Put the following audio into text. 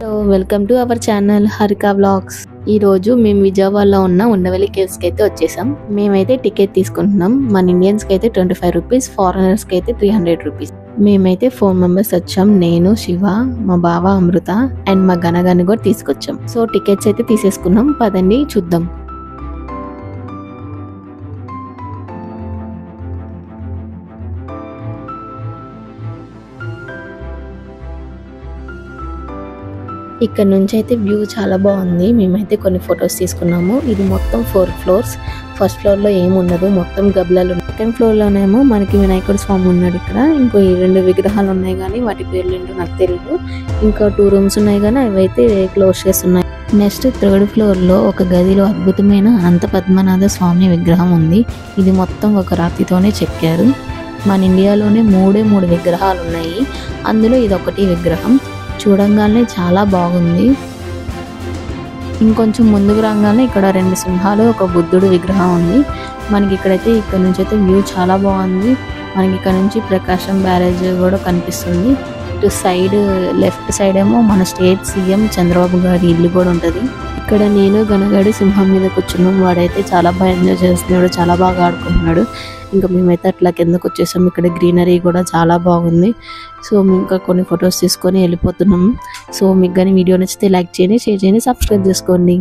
Welcome to our channel Harika vlogs. ఈ రోజు మేము విజయవాడలో ఉన్న ఉండవల్లి కేవ్స్ కి అయితే వచ్చేసాం. మేమైతే టికెట్ తీసుకుంటున్నాం. మన ఇండియన్స్ కి అయితే 25 రూపీస్, ఫారినర్స్ కి అయితే 300 రూపీస్. మేమైతే 4 మెంబర్స్ వచ్చాం. నేను, శివ, మా బావ అమృత అండ్ మా గనగని కూడా తీసుకొచ్చాం. సో టికెట్స్ అయితే తీసేసుకున్నాం. పదండి చూద్దాం. ఇక్కడ నుంచి అయితే వ్యూ చాలా బాగుంది. మేమైతే కొన్ని ఫొటోస్ తీసుకున్నాము. ఇది మొత్తం 4 ఫ్లోర్స్. ఫస్ట్ ఫ్లోర్ లో ఏముండదు, మొత్తం గబ్లాలు. సెకండ్ ఫ్లోర్ లోనేమో మనకి వినాయకుడు స్వామి ఉన్నాడు. ఇక్కడ ఇంకో 2 విగ్రహాలు ఉన్నాయి, కానీ వాటి పేర్లు ఏంటో నాకు తెలియదు. ఇంకా 2 రూమ్స్ ఉన్నాయి, కానీ అవి అయితే క్లోజ్ చేస్తున్నాయి. నెక్స్ట్ 3rd ఫ్లోర్ లో ఒక గదిలో అద్భుతమైన అనంత పద్మనాభ స్వామి విగ్రహం ఉంది. ఇది మొత్తం ఒక రాతితోనే చెక్కారు. మన ఇండియాలోనే 3 విగ్రహాలు ఉన్నాయి, అందులో ఇది ఒకటి విగ్రహం. చూడంగానే చాలా బాగుంది. ఇంకొంచెం ముందుకు రాగానే ఇక్కడ 2 సింహాలు, ఒక బుద్ధుడు విగ్రహం ఉంది. మనకి ఇక్కడైతే ఇక్కడ నుంచి అయితే వ్యూ చాలా బాగుంది. మనకి ఇక్కడ నుంచి ప్రకాశం బ్యారేజ్ కూడా కనిపిస్తుంది. ఇటు సైడ్ లెఫ్ట్ సైడ్ ఏమో మన స్టేట్ సీఎం చంద్రబాబు గారి ఇల్లు కూడా ఉంటుంది. ఇక్కడ నేను గనగాడి సింహం మీద కూర్చున్నాం. వాడైతే చాలా బాగా ఎంజాయ్ చేస్తున్నాడు, చాలా బాగా ఆడుకుంటున్నాడు. ఇంకా మేమైతే అట్లా కిందకు వచ్చేసాం. ఇక్కడ గ్రీనరీ కూడా చాలా బాగుంది. సో మేము ఇంకా కొన్ని ఫొటోస్ తీసుకొని వెళ్ళిపోతున్నాం. సో మీకు కానీ వీడియో నచ్చితే లైక్ చేయండి, షేర్ చేయండి, సబ్స్క్రైబ్ చేసుకోండి.